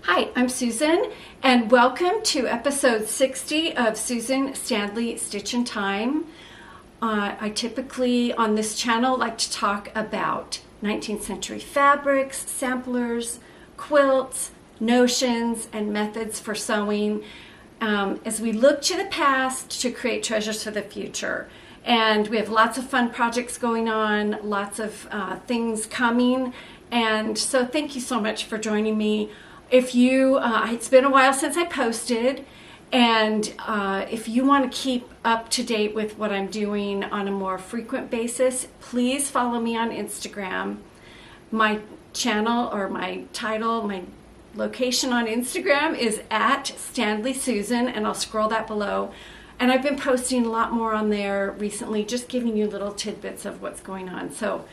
Hi, I'm Susan, and welcome to episode 60 of Susan Standley Stitch in Time. I typically on this channel like to talk about 19th century fabrics, samplers, quilts, notions, and methods for sewing as we look to the past to create treasures for the future. And we have lots of fun projects going on, lots of things coming, and so thank you so much for joining me. If you, it's been a while since I posted, and if you want to keep up to date with what I'm doing on a more frequent basis, please follow me on Instagram. My channel or my title, my location on Instagram is at Standley Susan, and I'll scroll that below. And I've been posting a lot more on there recently, just giving you little tidbits of what's going on. So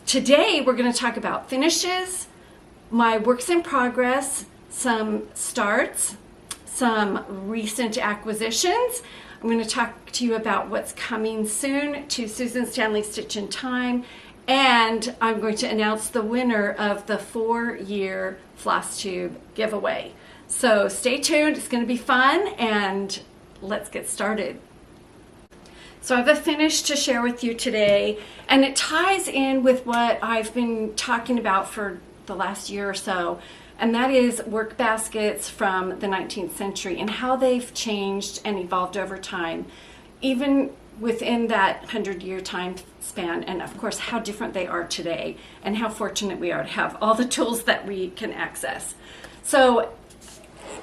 today we're going to talk about finishes, my works in progress, some starts, some recent acquisitions. I'm going to talk to you about what's coming soon to Susan Standley Stitch in Time, and I'm going to announce the winner of the 4-year Floss Tube giveaway. So stay tuned, it's going to be fun, and let's get started. So I have a finish to share with you today, and it ties in with what I've been talking about for the last year or so, and that is work baskets from the 19th century and how they've changed and evolved over time, even within that 100-year time span, and of course how different they are today and how fortunate we are to have all the tools that we can access. So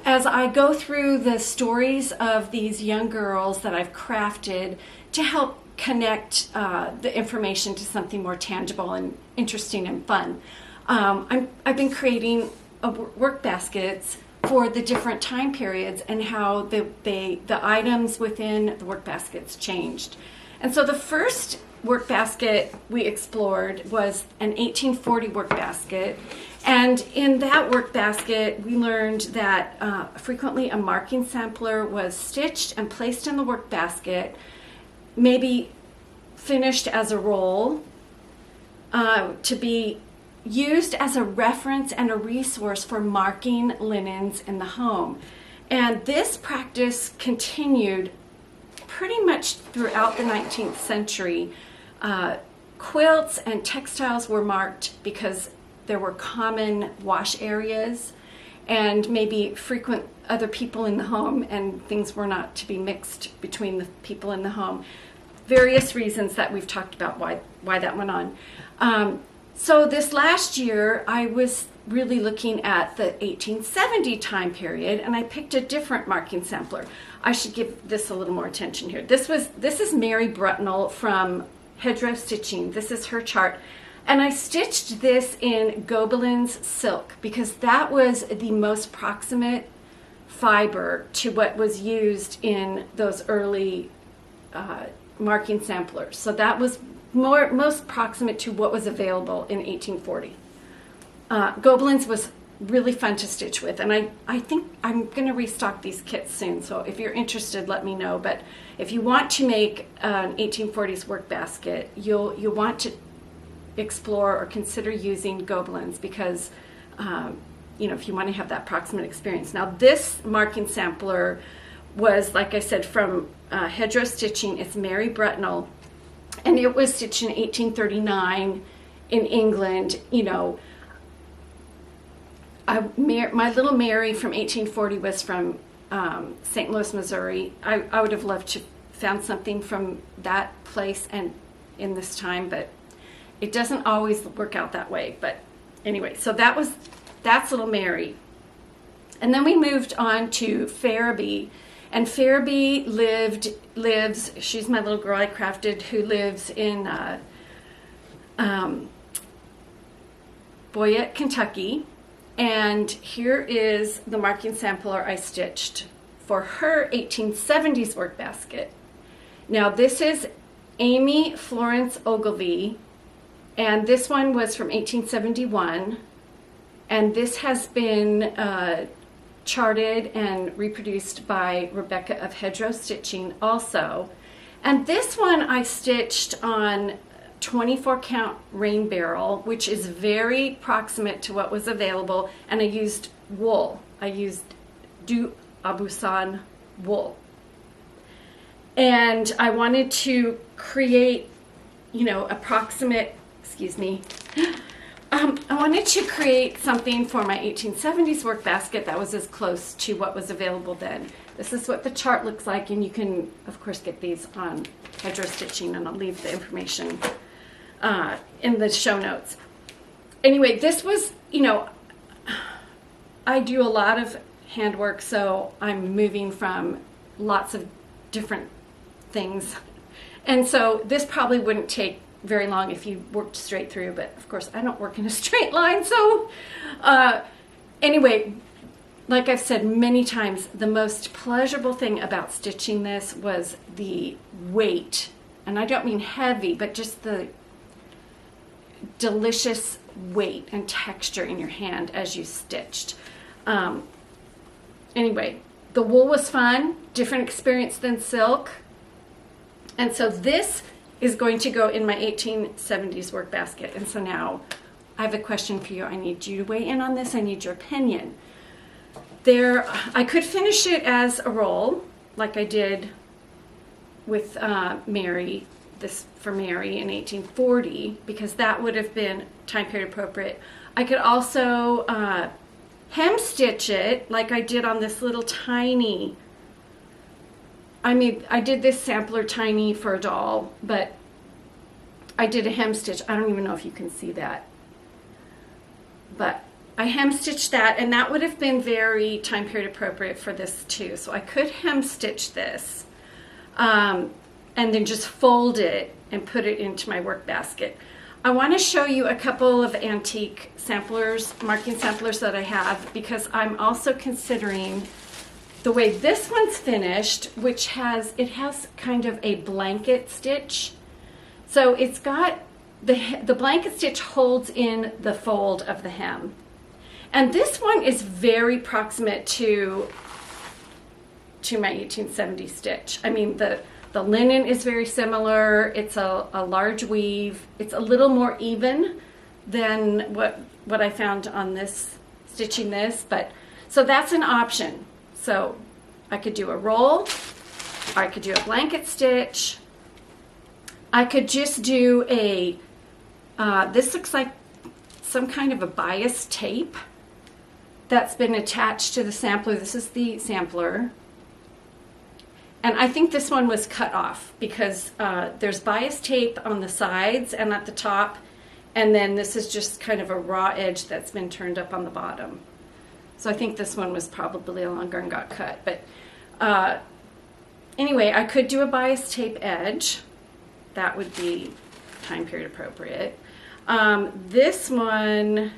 as I go through the stories of these young girls that I've crafted to help connect the information to something more tangible and interesting and fun, I've been creating work baskets for the different time periods and how the items within the work baskets changed. And so the first work basket we explored was an 1840 work basket. And in that work basket, we learned that frequently a marking sampler was stitched and placed in the work basket, maybe finished as a roll, to be used as a reference and a resource for marking linens in the home. And this practice continued pretty much throughout the 19th century. Quilts and textiles were marked because there were common wash areas and maybe frequent other people in the home, and things were not to be mixed between the people in the home. Various reasons that we've talked about why that went on. So this last year, I was really looking at the 1870 time period, and I picked a different marking sampler. I should give this a little more attention here. This is Mary Brutnell from Hedgerow Stitching. This is her chart. And I stitched this in Gobelins silk because that was the most proximate fiber to what was used in those early marking samplers. So that was most proximate to what was available in 1840. Gobelins was really fun to stitch with, and I think I'm going to restock these kits soon, so if you're interested, let me know. But if you want to make an 1840s work basket, you'll want to explore or consider using Gobelins because if you want to have that proximate experience. Now this marking sampler was, like I said, from Hedgerow Stitching. It's Mary Brutnell, and it was stitched in 1839 in England. My little Mary from 1840 was from St. Louis, Missouri. I would have loved to found something from that place and in this time, but it doesn't always work out that way. But anyway, so that's little Mary. And then we moved on to Farabee. And Farabee lives, she's my little girl I crafted, who lives in Boyette, Kentucky. And here is the marking sampler I stitched for her 1870s work basket. Now this is Amy Florence Ogilvie, and this one was from 1871. And this has been charted and reproduced by Rebecca of Hedgerow Stitching also. And this one I stitched on 24 count rain barrel, which is very proximate to what was available, and I used wool. I used Du Abusan wool. And I wanted to create, you know, approximate, excuse me, I wanted to create something for my 1870s work basket that was as close to what was available then. This is what the chart looks like, and you can, of course, get these on Hedgerow Stitching, and I'll leave the information in the show notes. Anyway, this was, you know, I do a lot of handwork, so I'm moving from lots of different things. And so this probably wouldn't take very long if you worked straight through, but of course I don't work in a straight line. So anyway, like I've said many times, the most pleasurable thing about stitching this was the weight. And I don't mean heavy, but just the delicious weight and texture in your hand as you stitched. Anyway, the wool was fun, different experience than silk. And so this is going to go in my 1870s work basket. And so now I have a question for you. I need you to weigh in on this. I need your opinion. I could finish it as a roll, like I did with Mary, this for Mary in 1840, because that would have been time period appropriate. I could also hem stitch it like I did on this little tiny, I did this sampler tiny for a doll, but I did a hem stitch. I don't even know if you can see that, but I hem stitched that, and that would have been very time period appropriate for this too. So I could hem stitch this and then just fold it and put it into my work basket. I want to show you a couple of antique samplers, marking samplers that I have, because I'm also considering the way this one's finished, which has kind of a blanket stitch. So it's got the blanket stitch holds in the fold of the hem. And this one is very proximate to my 1870 stitch. I mean, the linen is very similar. It's a large weave. It's a little more even than what I found on this, stitching this, but so that's an option. So I could do a roll, I could do a blanket stitch, I could just do this looks like some kind of a bias tape that's been attached to the sampler. This is the sampler. And I think this one was cut off because there's bias tape on the sides and at the top, and then this is just kind of a raw edge that's been turned up on the bottom. So I think this one was probably longer and got cut. But anyway, I could do a bias tape edge. That would be time period appropriate. This one,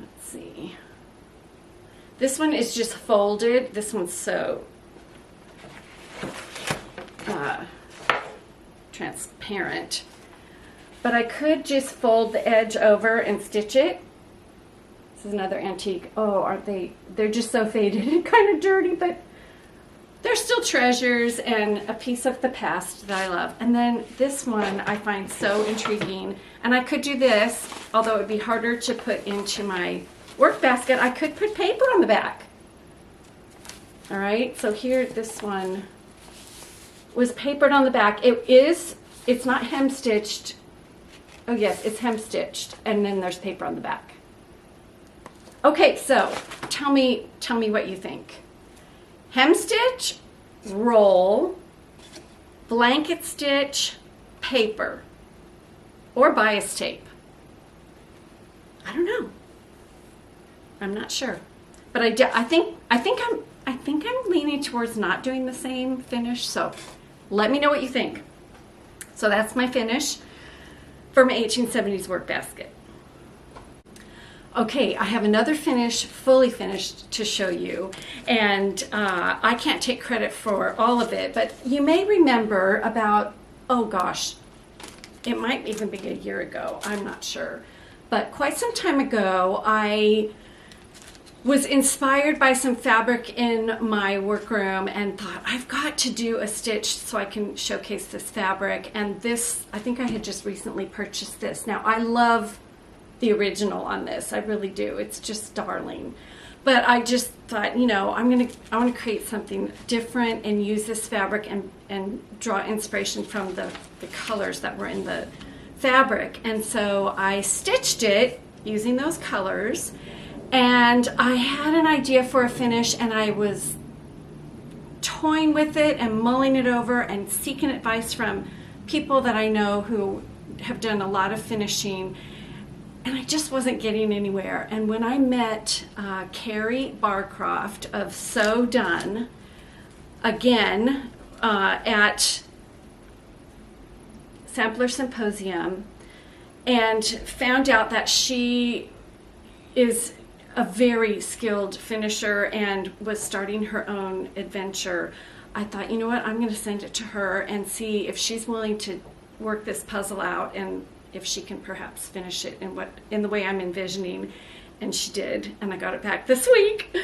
let's see. This one is just folded. This one's so transparent. But I could just fold the edge over and stitch it. This is another antique. Oh, aren't they? They're just so faded and kind of dirty, but they're still treasures and a piece of the past that I love. And then this one I find so intriguing. And I could do this, although it would be harder to put into my work basket. I could put paper on the back. All right, so here, this one was papered on the back. It's not hem stitched. Oh yes, it's hem stitched, and then there's paper on the back. Okay, so tell me what you think. Hem stitch, roll, blanket stitch, paper, or bias tape. I don't know. I'm not sure, but I think I'm leaning towards not doing the same finish. So let me know what you think. So that's my finish for my 1870s work basket. Okay, I have another finish, fully finished, to show you, and I can't take credit for all of it, but you may remember about, oh gosh, it might even be a year ago, I'm not sure, but quite some time ago, I was inspired by some fabric in my workroom and thought, I've got to do a stitch so I can showcase this fabric. And this, I think I had just recently purchased this. Now, I love the original on this. I really do. It's just darling. But I just thought, you know, I want to create something different and use this fabric and draw inspiration from the colors that were in the fabric. And so I stitched it using those colors, and I had an idea for a finish, and I was toying with it and mulling it over and seeking advice from people that I know who have done a lot of finishing, and I just wasn't getting anywhere. And when I met Carrie Barcroft of SewDone again at Sampler Symposium, and found out that she is a very skilled finisher and was starting her own adventure, I thought, you know what, I'm going to send it to her and see if she's willing to work this puzzle out and if she can perhaps finish it in the way I'm envisioning. And she did, and I got it back this week.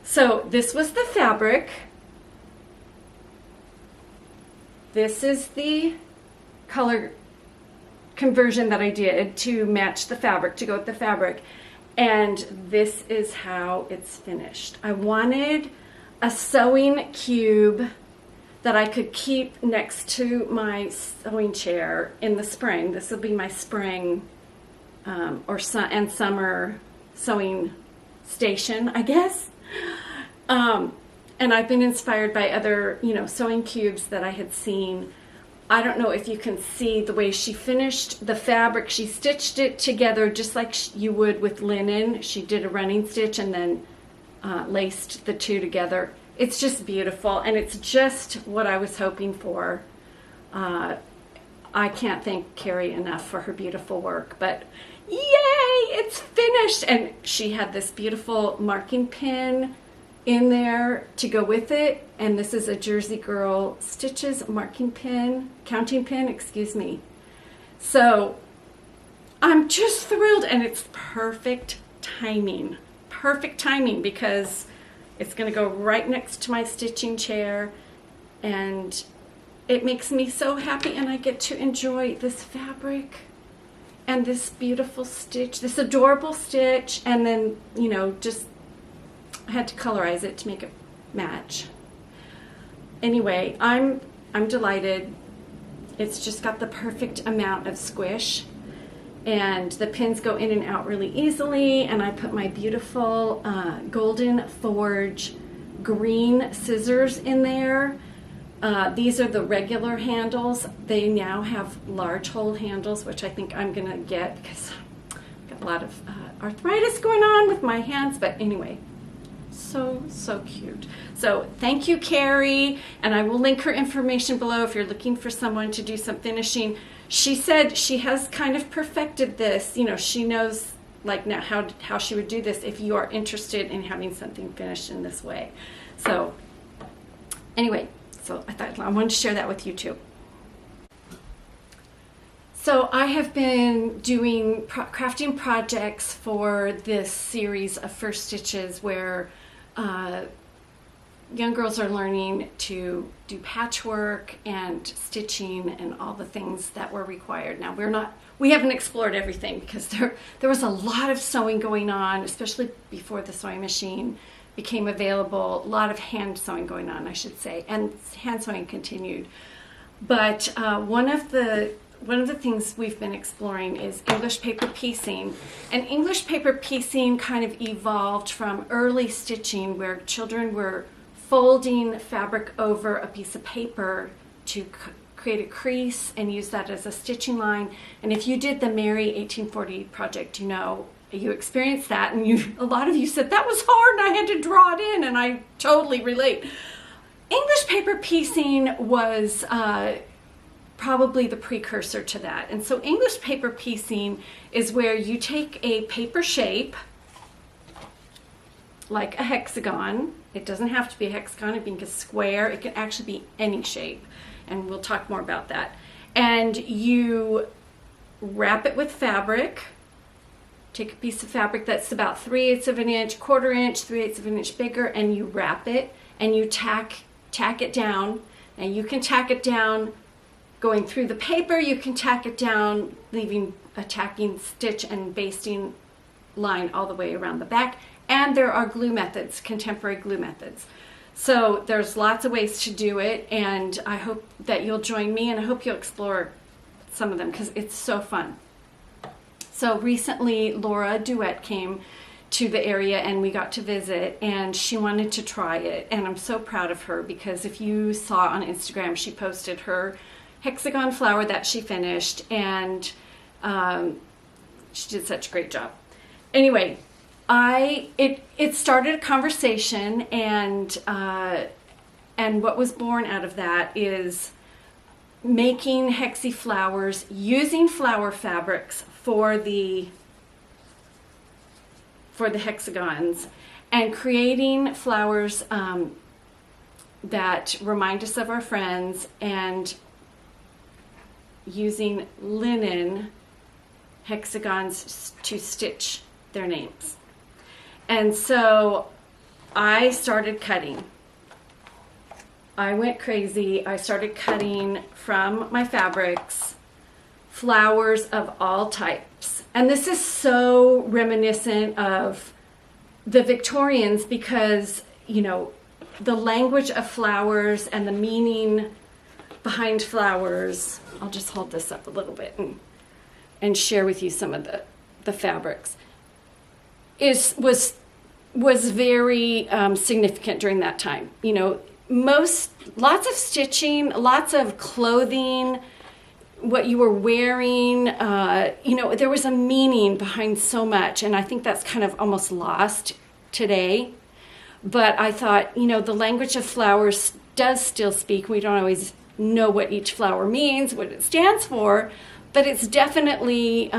So this was the fabric. This is the color conversion that I did to match the fabric, to go with the fabric. And this is how it's finished. I wanted a sewing cube that I could keep next to my sewing chair in the spring. This will be my spring and summer sewing station, I guess. And I've been inspired by other, you know, sewing cubes that I had seen. I don't know if you can see the way she finished the fabric. She stitched it together just like you would with linen. She did a running stitch and then laced the two together. It's just beautiful, and it's just what I was hoping for. I can't thank Carrie enough for her beautiful work, but yay, it's finished. And she had this beautiful marking pin in there to go with it, and this is a Jersey Girl Stitches marking pin, counting pin, excuse me. So I'm just thrilled, and it's perfect timing because it's going to go right next to my stitching chair, and it makes me so happy, and I get to enjoy this fabric and this beautiful stitch, this adorable stitch, and then, you know, just I had to colorize it to make it match. Anyway, I'm delighted. It's just got the perfect amount of squish, and the pins go in and out really easily, and I put my beautiful Golden Forge green scissors in there. These are the regular handles. They now have large hole handles, which I think I'm gonna get because I've got a lot of arthritis going on with my hands, but anyway, so cute. So thank you, Carrie, and I will link her information below if you're looking for someone to do some finishing. She said she has kind of perfected this. You know, she knows like now how she would do this if you are interested in having something finished in this way. So anyway, so I thought I wanted to share that with you too. So I have been doing crafting projects for this series of First Stitches where young girls are learning to do patchwork and stitching and all the things that were required. Now we haven't explored everything because there was a lot of sewing going on, especially before the sewing machine became available. A lot of hand sewing going on, I should say, and hand sewing continued. But one of the things we've been exploring is English paper piecing. And English paper piecing kind of evolved from early stitching where children were folding fabric over a piece of paper to create a crease and use that as a stitching line. And if you did the Mary 1840 project, you know, you experienced that, and a lot of you said that was hard and I had to draw it in, and I totally relate. English paper piecing was probably the precursor to that. And so English paper piecing is where you take a paper shape like a hexagon. It doesn't have to be a hexagon, it can be a square, it can actually be any shape, and we'll talk more about that. And you wrap it with fabric. Take a piece of fabric that's about 3/8 of an inch, 1/4 inch, 3/8 of an inch bigger, and you wrap it and you tack it down. And you can tack it down going through the paper, you can tack it down, leaving a tacking stitch and basting line all the way around the back. And there are glue methods, contemporary glue methods. So there's lots of ways to do it, and I hope that you'll join me, and I hope you'll explore some of them because it's so fun. So recently Laura Duet came to the area and we got to visit, and she wanted to try it, and I'm so proud of her because if you saw on Instagram, she posted her hexagon flower that she finished, and she did such a great job. Anyway, it started a conversation, and what was born out of that is making hexi flowers using flower fabrics for the hexagons, and creating flowers that remind us of our friends, and using linen hexagons to stitch their names. And so I started cutting. I went crazy. I started cutting from my fabrics flowers of all types. And this is so reminiscent of the Victorians because, you know, the language of flowers and the meaning behind flowers. I'll just hold this up a little bit and share with you some of the fabrics. Was very significant during that time. You know, lots of stitching, lots of clothing, what you were wearing, you know, there was a meaning behind so much, and I think that's kind of almost lost today. But I thought, you know, the language of flowers does still speak. We don't always know what each flower means, what it stands for, but it's definitely,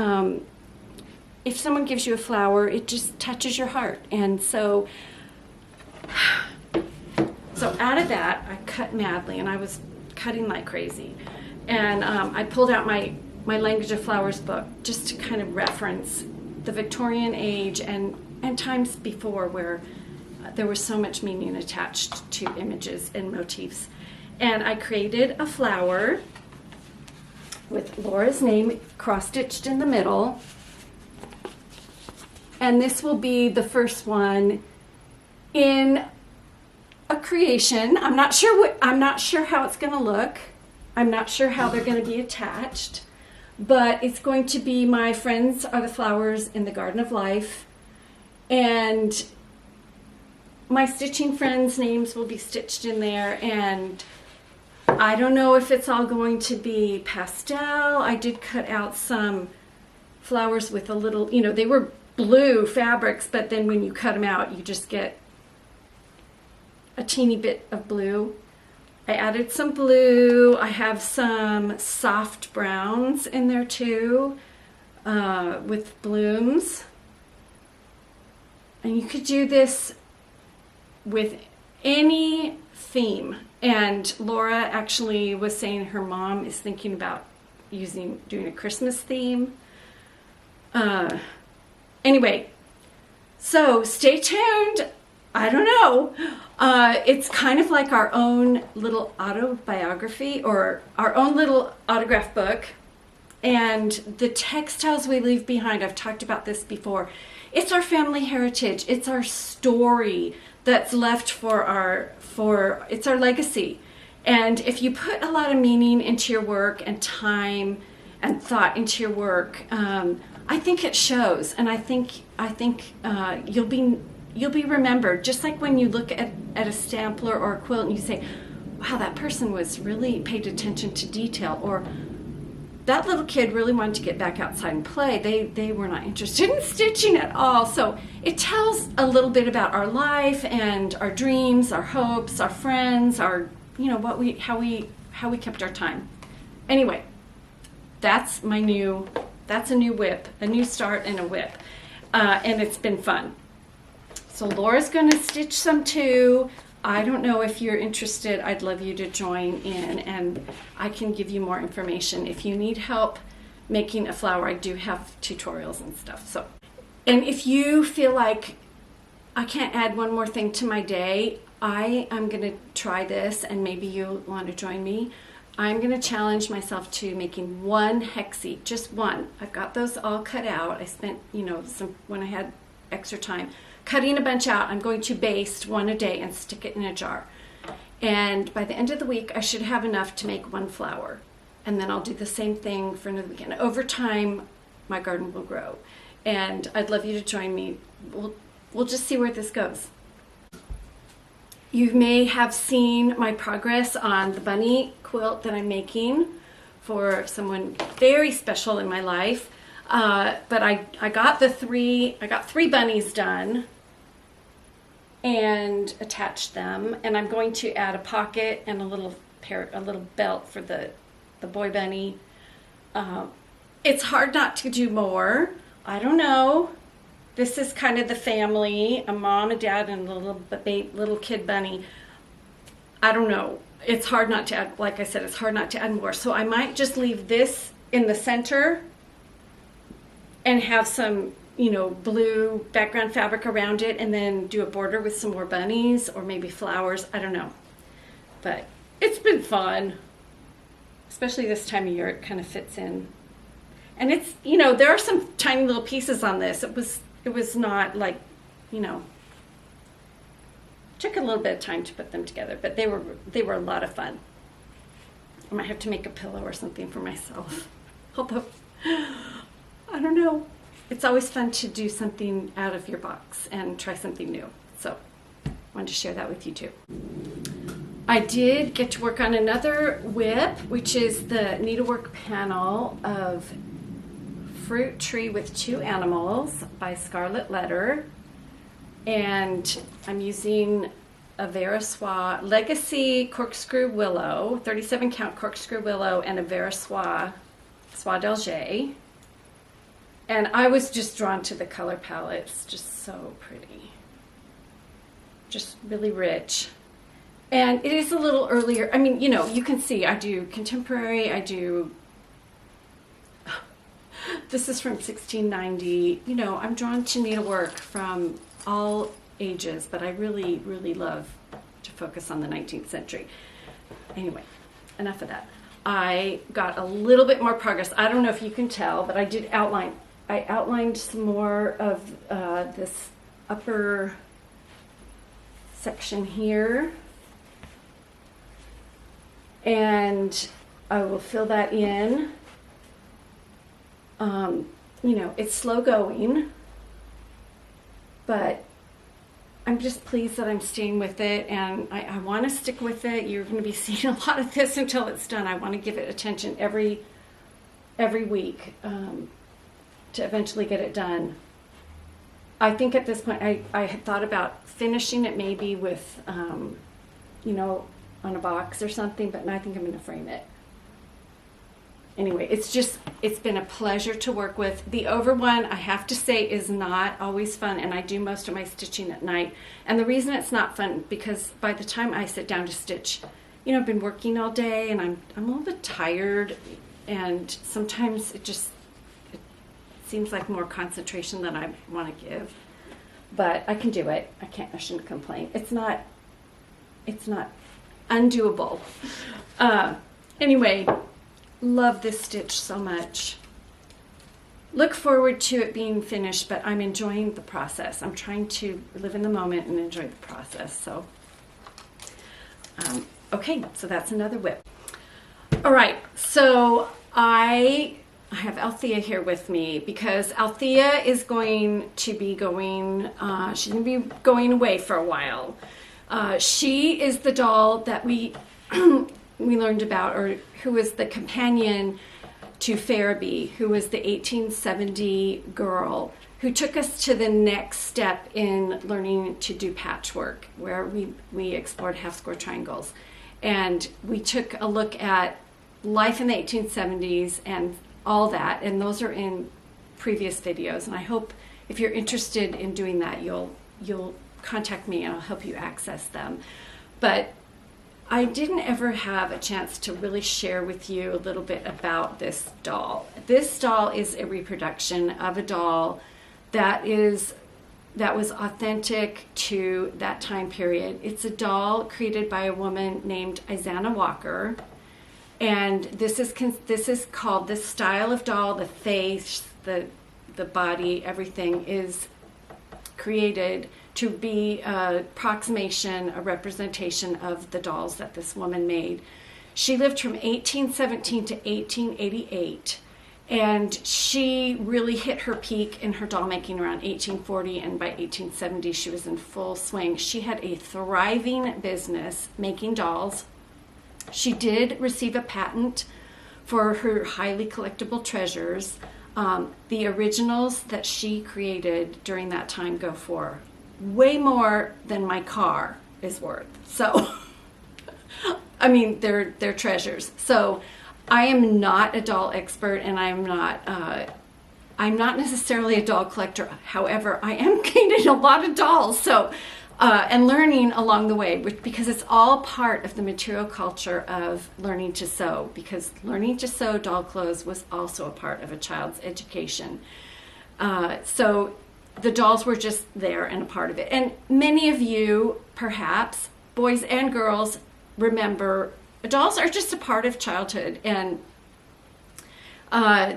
if someone gives you a flower, it just touches your heart. And so out of that, I cut madly, and I was cutting like crazy. And I pulled out my Language of Flowers book just to kind of reference the Victorian age and times before where there was so much meaning attached to images and motifs. And I created a flower with Laura's name cross-stitched in the middle. And this will be the first one in a creation. I'm not sure how it's going to look. I'm not sure how they're going to be attached, but it's going to be My Friends Are the Flowers in the Garden of Life, and my stitching friends' names will be stitched in there, and I don't know if it's all going to be pastel. I did cut out some flowers with a little, you know, they were blue fabrics, but then when you cut them out, you just get a teeny bit of blue. I added some blue. I have some soft browns in there too, with blooms. And you could do this with any theme. And Laura actually was saying her mom is thinking about doing a Christmas theme. Anyway, so stay tuned. I don't know. It's kind of like our own little autobiography or our own little autograph book. And the textiles we leave behind, I've talked about this before, it's our family heritage. It's our story that's left it's our legacy. And if you put a lot of meaning into your work and time and thought into your work, I think it shows. And I think you'll be remembered, just like when you look at a stampler or a quilt and you say, wow, that person was really paid attention to detail, or that little kid really wanted to get back outside and play. They were not interested in stitching at all. So it tells a little bit about our life and our dreams, our hopes, our friends, our, you know, how we kept our time. Anyway, that's a new WIP, a new start and a WIP. And it's been fun. So Laura's going to stitch some too. I don't know if you're interested. I'd love you to join in, and I can give you more information. If you need help making a flower, I do have tutorials and stuff. So, and if you feel like I can't add one more thing to my day, I am going to try this, and maybe you'll want to join me. I'm going to challenge myself to making one hexi, just one. I've got those all cut out. I spent, when I had extra time, cutting a bunch out. I'm going to baste one a day and stick it in a jar. And by the end of the week, I should have enough to make one flower. And then I'll do the same thing for another weekend. Over time, my garden will grow. And I'd love you to join me. We'll just see where this goes. You may have seen my progress on the bunny quilt that I'm making for someone very special in my life. But I got three bunnies done and attached them, and I'm going to add a pocket and a little belt for the boy bunny. It's hard not to do more. I don't know. This is kind of the family, a mom, a dad, and a little kid bunny. I don't know. It's hard not to add, like I said, it's hard not to add more. So I might just leave this in the center and have some, blue background fabric around it, and then do a border with some more bunnies or maybe flowers. I don't know. But it's been fun, especially this time of year. It kind of fits in. And it's, there are some tiny little pieces on this. It was not like, took a little bit of time to put them together, but they were a lot of fun. I might have to make a pillow or something for myself. Although, I don't know. It's always fun to do something out of your box and try something new. So I wanted to share that with you too. I did get to work on another WIP, which is the needlework panel of Fruit Tree with Two Animals by Scarlet Letter. And I'm using a Versoix Legacy Corkscrew Willow, 37 count Corkscrew Willow, and a Versoix Soie d'Alger. And I was just drawn to the color palette. It's just so pretty. Just really rich. And it is a little earlier. I mean, you can see I do contemporary, this is from 1690. I'm drawn to needlework from all ages, but I really, really love to focus on the 19th century. Anyway, enough of that. I got a little bit more progress. I don't know if you can tell, but I did outline. I outlined some more of this upper section here. And I will fill that in. It's slow going, but I'm just pleased that I'm staying with it, and I want to stick with it. You're going to be seeing a lot of this until it's done. I want to give it attention every week to eventually get it done. I think at this point I had thought about finishing it maybe with, on a box or something, but I think I'm going to frame it. Anyway, it's been a pleasure to work with. The over one, I have to say, is not always fun, and I do most of my stitching at night. And the reason it's not fun, because by the time I sit down to stitch, I've been working all day, and I'm a little bit tired, and sometimes it seems like more concentration than I want to give. But I can do it. I shouldn't complain. It's not undoable. Anyway, love this stitch so much. Look forward to it being finished, but I'm enjoying the process. I'm trying to live in the moment and enjoy the process. So, okay, so that's another WIP. All right, so I have Althea here with me because Althea is going to be going, she's going to be going away for a while. She is the doll that we learned about, or who was the companion to Farabee, who was the 1870 girl who took us to the next step in learning to do patchwork, where we explored half-square triangles. And we took a look at life in the 1870s and all that, and those are in previous videos. And I hope if you're interested in doing that, you'll contact me and I'll help you access them. But I didn't ever have a chance to really share with you a little bit about this doll. This doll is a reproduction of a doll that was authentic to that time period. It's a doll created by a woman named Izana Walker, And this is called, this style of doll, the face, the body, everything is created to be a approximation, a representation of the dolls that this woman made. She lived from 1817 to 1888, and she really hit her peak in her doll making around 1840, and by 1870 she was in full swing. She had a thriving business making dolls. She did receive a patent for her highly collectible treasures. The originals that she created during that time go for way more than my car is worth. So, I mean, they're treasures. So, I am not a doll expert, and I'm not necessarily a doll collector. However, I am gaining a lot of dolls. So, and learning along the way, because it's all part of the material culture of learning to sew, because learning to sew doll clothes was also a part of a child's education. So the dolls were just there and a part of it. And many of you, perhaps, boys and girls, remember dolls are just a part of childhood, and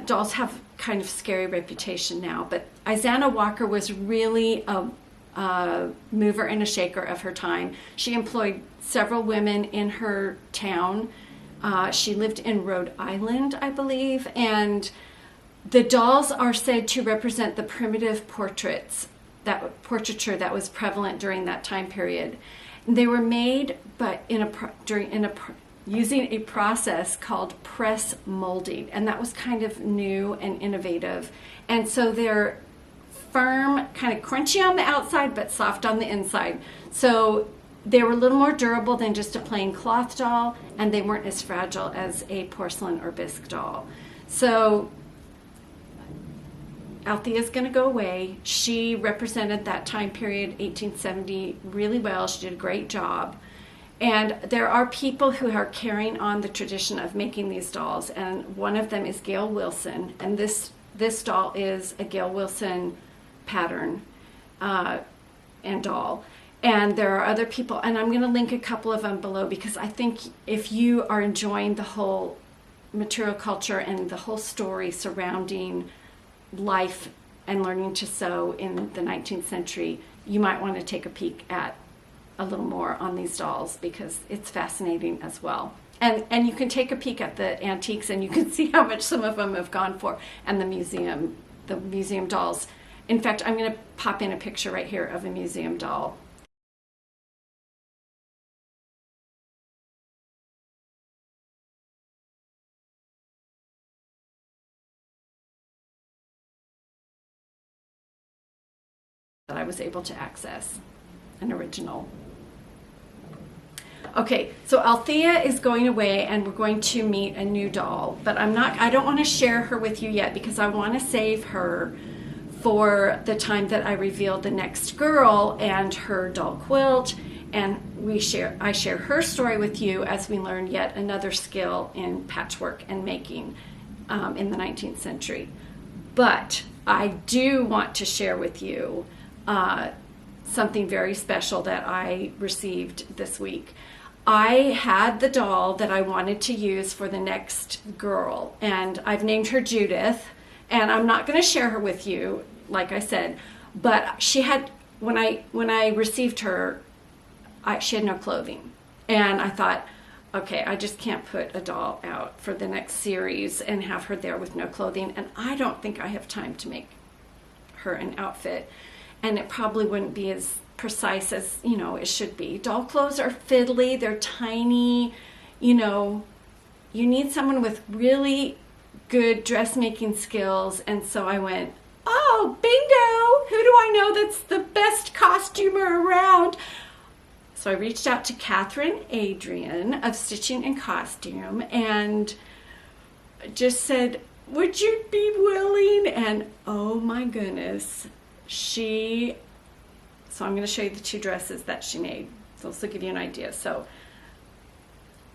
dolls have kind of scary reputation now. But Izana Walker was really a mover and a shaker of her time. She employed several women in her town. She lived in Rhode Island, I believe, and the dolls are said to represent the primitive portraiture that was prevalent during that time period. They were made, but using a process called press molding, and that was kind of new and innovative. And so they're firm, kind of crunchy on the outside, but soft on the inside. So they were a little more durable than just a plain cloth doll, and they weren't as fragile as a porcelain or bisque doll. So Althea's going to go away. She represented that time period, 1870, really well. She did a great job. And there are people who are carrying on the tradition of making these dolls, and one of them is Gail Wilson, and this doll is a Gail Wilson pattern and doll. And there are other people, and I'm going to link a couple of them below, because I think if you are enjoying the whole material culture and the whole story surrounding life and learning to sew in the 19th century, you might want to take a peek at a little more on these dolls, because it's fascinating as well. And you can take a peek at the antiques, and you can see how much some of them have gone for, and the museum dolls. In fact, I'm going to pop in a picture right here of a museum doll. That I was able to access, an original. Okay, so Althea is going away, and we're going to meet a new doll, but I don't want to share her with you yet, because I want to save her for the time that I reveal the next girl and her doll quilt, and I share her story with you as we learn yet another skill in patchwork and making in the 19th century. But I do want to share with you something very special that I received this week. I had the doll that I wanted to use for the next girl, and I've named her Judith, and I'm not going to share her with you, like I said, but she had, when I received her, she had no clothing, and I thought, okay, I just can't put a doll out for the next series and have her there with no clothing, and I don't think I have time to make her an outfit, and it probably wouldn't be as precise as, it should be. Doll clothes are fiddly, they're tiny, you need someone with really good dressmaking skills, and so I went, oh, bingo, who do I know that's the best costumer around? So I reached out to Katherine Adrian of Stitching and Costume and just said, would you be willing? And oh my goodness, so I'm going to show you the two dresses that she made. So this will give you an idea. So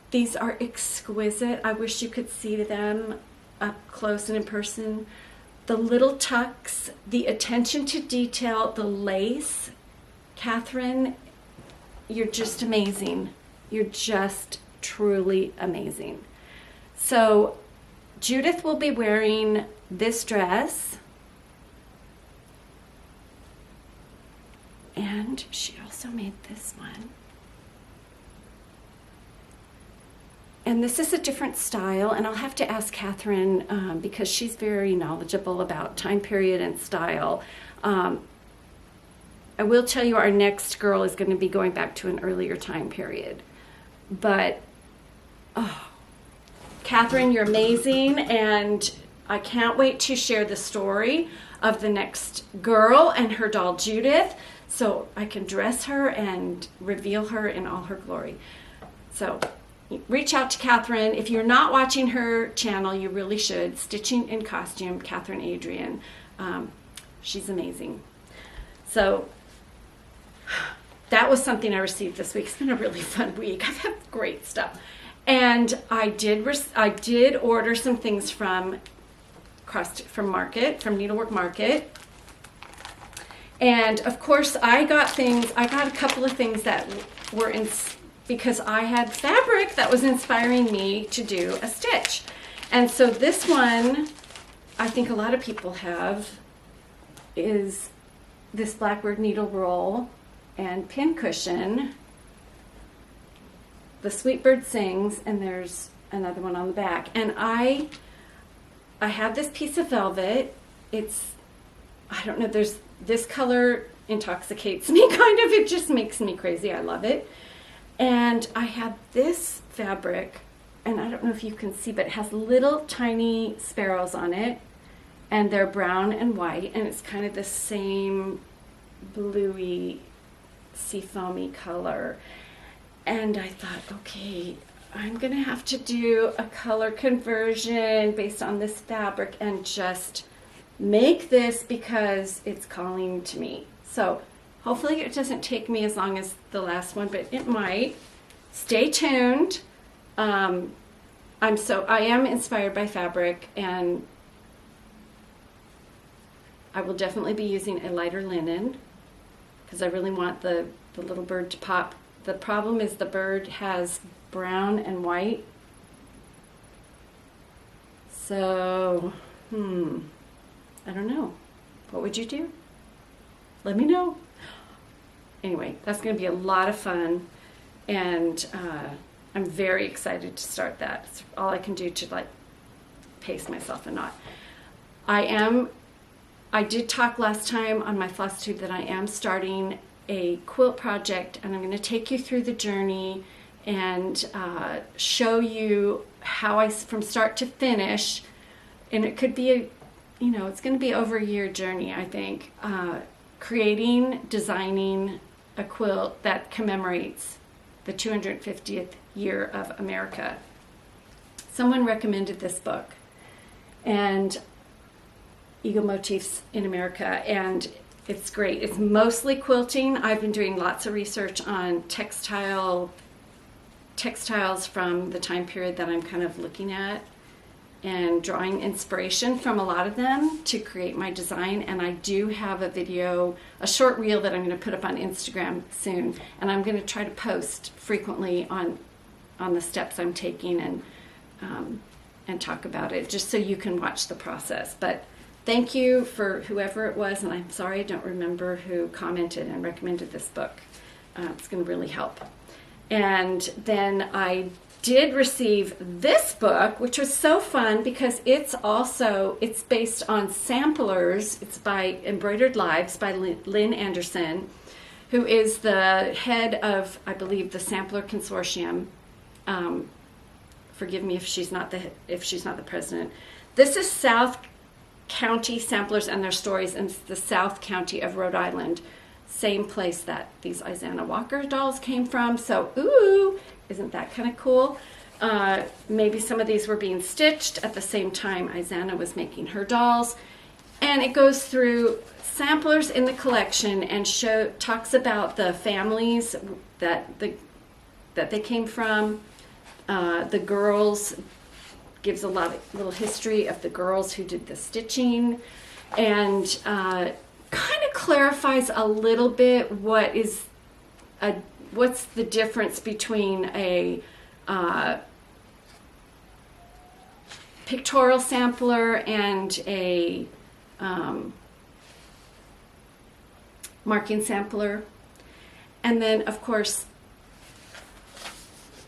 these are exquisite. I wish you could see them up close and in person. The little tucks, the attention to detail, the lace. Katherine, you're just amazing. You're just truly amazing. So Judith will be wearing this dress, and she also made this one. And this is a different style, and I'll have to ask Katherine because she's very knowledgeable about time period and style. I will tell you our next girl is going to be going back to an earlier time period. But, oh, Katherine, you're amazing, and I can't wait to share the story of the next girl and her doll Judith, so I can dress her and reveal her in all her glory. So reach out to Katherine. If you're not watching her channel, you really should. Stitching in Costume, Katherine Adrian. She's amazing. So that was something I received this week. It's been a really fun week. I've had great stuff. And I did order some things from Needlework Market. And of course I got a couple of things that were because I had fabric that was inspiring me to do a stitch. And so this one, I think a lot of people have, is this Blackbird needle roll and pin cushion. The Sweet Bird Sings, and there's another one on the back. And I have this piece of velvet. I don't know, this color intoxicates me kind of. It just makes me crazy. I love it. And I have this fabric, and I don't know if you can see, but it has little tiny sparrows on it, and they're brown and white, and it's kind of the same bluey, seafoamy color. And I thought, okay, I'm gonna have to do a color conversion based on this fabric and just make this because it's calling to me. So hopefully it doesn't take me as long as the last one, but it might. Stay tuned. I am inspired by fabric, and I will definitely be using a lighter linen because I really want the little bird to pop. The problem is the bird has brown and white. So, I don't know. What would you do? Let me know. Anyway, that's going to be a lot of fun, and I'm very excited to start that. It's all I can do to pace myself and not. I did talk last time on my Floss Tube that I am starting a quilt project, and I'm going to take you through the journey and show you how from start to finish, and it could be it's going to be over a year journey, I think, designing a quilt that commemorates the 250th year of America. Someone recommended this book, and Eagle Motifs in America, and it's great. It's mostly quilting. I've been doing lots of research on textiles from the time period that I'm kind of looking at and drawing inspiration from a lot of them to create my design. And I do have a short reel that I'm going to put up on Instagram soon. And I'm going to try to post frequently on the steps I'm taking and talk about it, just so you can watch the process. But thank you for whoever it was, and I'm sorry I don't remember who commented and recommended this book. It's going to really help. And then I did receive this book, which was so fun because it's based on samplers. It's by Embroidered Lives by Lynn Anderson, who is the head of, I believe, the Sampler Consortium. Forgive me if she's not the president. This is South County Samplers and Their Stories in the South County of Rhode Island, same place that these Izana Walker dolls came from. So, ooh, isn't that kind of cool? Maybe some of these were being stitched at the same time Izana was making her dolls. And it goes through samplers in the collection and talks about the families that they came from. The girls, gives a little history of the girls who did the stitching, and kind of clarifies a little bit what's the difference between a pictorial sampler and a marking sampler. And then, of course,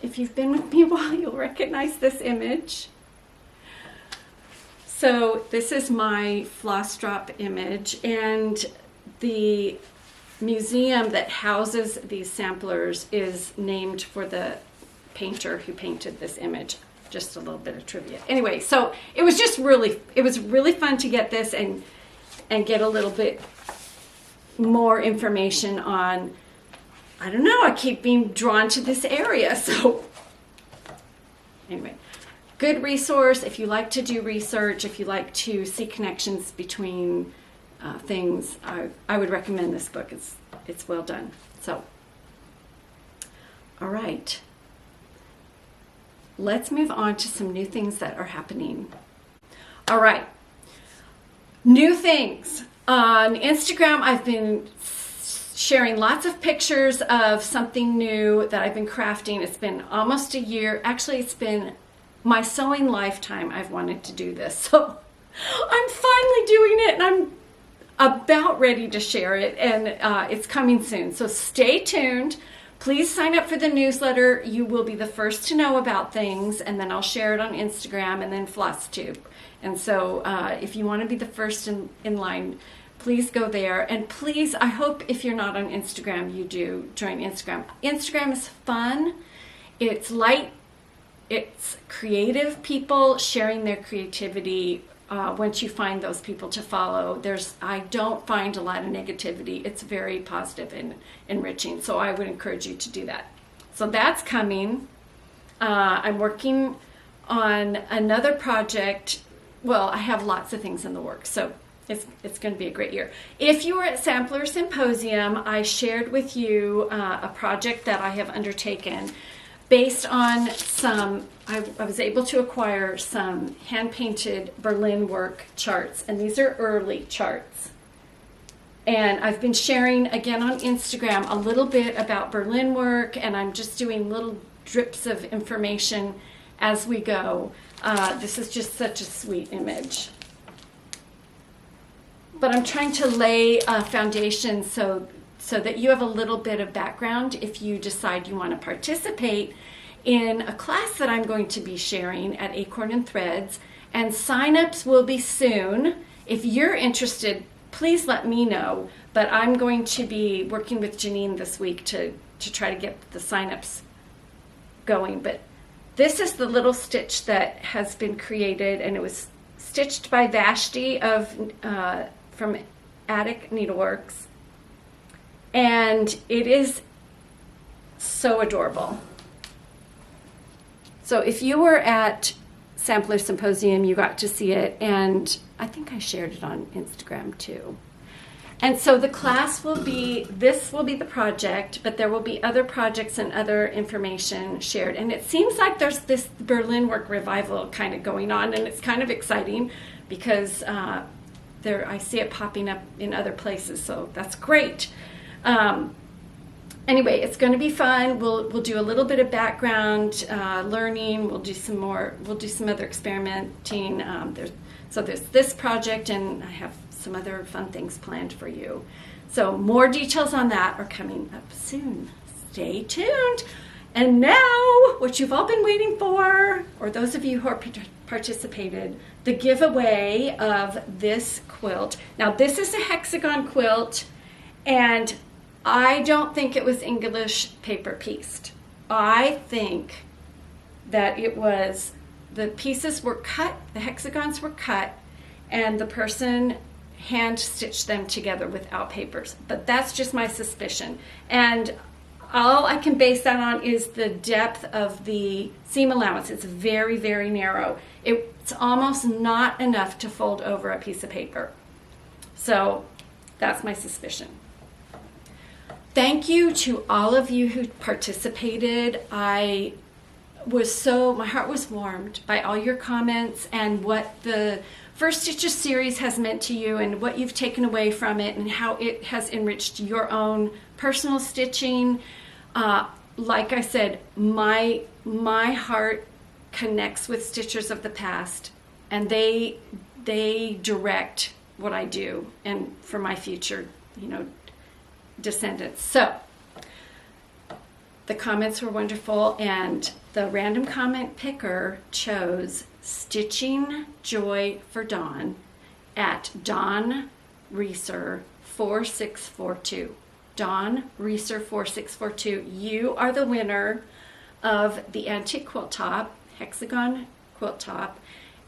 if you've been with me a while, you'll recognize this image. So this is my floss drop image, and the museum that houses these samplers is named for the painter who painted this image. Just a little bit of trivia. Anyway, so it was really fun to get this and get a little bit more information on, I don't know, I keep being drawn to this area. So anyway, good resource if you like to do research, if you like to see connections between things. I would recommend this book. It's well done. So, all right. Let's move on to some new things that are happening. All right. New things. On Instagram, I've been sharing lots of pictures of something new that I've been crafting. It's been almost a year. Actually, it's been my sewing lifetime I've wanted to do this. So I'm finally doing it, and I'm about ready to share it, and it's coming soon. So stay tuned. Please sign up for the newsletter. You will be the first to know about things, and then I'll share it on Instagram and then FlossTube. And so if you want to be the first in line, please go there. And please, I hope if you're not on Instagram, you do join Instagram. Instagram is fun. It's light. It's creative people sharing their creativity. Once you find those people to follow, I don't find a lot of negativity. It's very positive and enriching. So I would encourage you to do that. So that's coming. I'm working on another project. Well, I have lots of things in the works. So it's going to be a great year. If you were at Sampler Symposium, I shared with you a project that I have undertaken based on I was able to acquire some hand-painted Berlin work charts, and these are early charts. And I've been sharing, again on Instagram, a little bit about Berlin work, and I'm just doing little drips of information as we go. This is just such a sweet image. But I'm trying to lay a foundation so that you have a little bit of background if you decide you want to participate in a class that I'm going to be sharing at Acorn and Threads, and signups will be soon. If you're interested, please let me know, but I'm going to be working with Janine this week to try to get the signups going. But this is the little stitch that has been created, and it was stitched by Vashti from Attic Needleworks, and it is so adorable. So if you were at Sampler Symposium, you got to see it, and I think I shared it on Instagram too. And so the class this will be the project, but there will be other projects and other information shared. And it seems like there's this Berlin work revival kind of going on, and it's kind of exciting because I see it popping up in other places, so that's great. Anyway, it's going to be fun. We'll do a little bit of background learning. We'll do some other experimenting. There's this project, and I have some other fun things planned for you. So more details on that are coming up soon. Stay tuned. And now, what you've all been waiting for, or those of you who are participated, the giveaway of this quilt. Now, this is a hexagon quilt, and I don't think it was English paper pieced. I think that the pieces were cut, the hexagons were cut, and the person hand stitched them together without papers. But that's just my suspicion. And all I can base that on is the depth of the seam allowance. It's very, very narrow. It's almost not enough to fold over a piece of paper. So that's my suspicion. Thank you to all of you who participated. My heart was warmed by all your comments and what the First Stitches series has meant to you and what you've taken away from it and how it has enriched your own personal stitching. Like I said, my heart connects with stitchers of the past, and they direct what I do and for my future, descendants. So the comments were wonderful, and the random comment picker chose Stitching Joy for Dawn at Dawn Reeser 4642. Dawn Reeser 4642. You are the winner of the antique quilt top, Hexagon quilt top,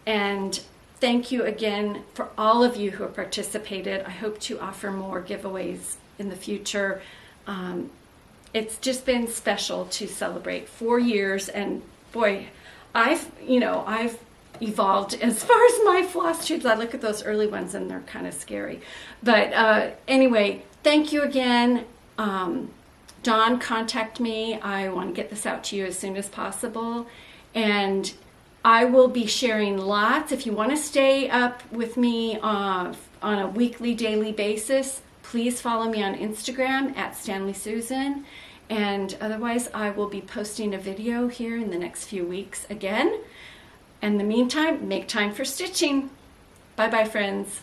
and thank you again for all of you who have participated. I hope to offer more giveaways in the future. It's just been special to celebrate 4 years, and boy, I've evolved as far as my floss tubes. I look at those early ones and they're kind of scary. But anyway, thank you again. Dawn, contact me. I want to get this out to you as soon as possible. And I will be sharing lots. If you want to stay up with me on a weekly, daily basis, please follow me on Instagram at Standley Susan. And otherwise, I will be posting a video here in the next few weeks again. In the meantime, make time for stitching. Bye-bye, friends.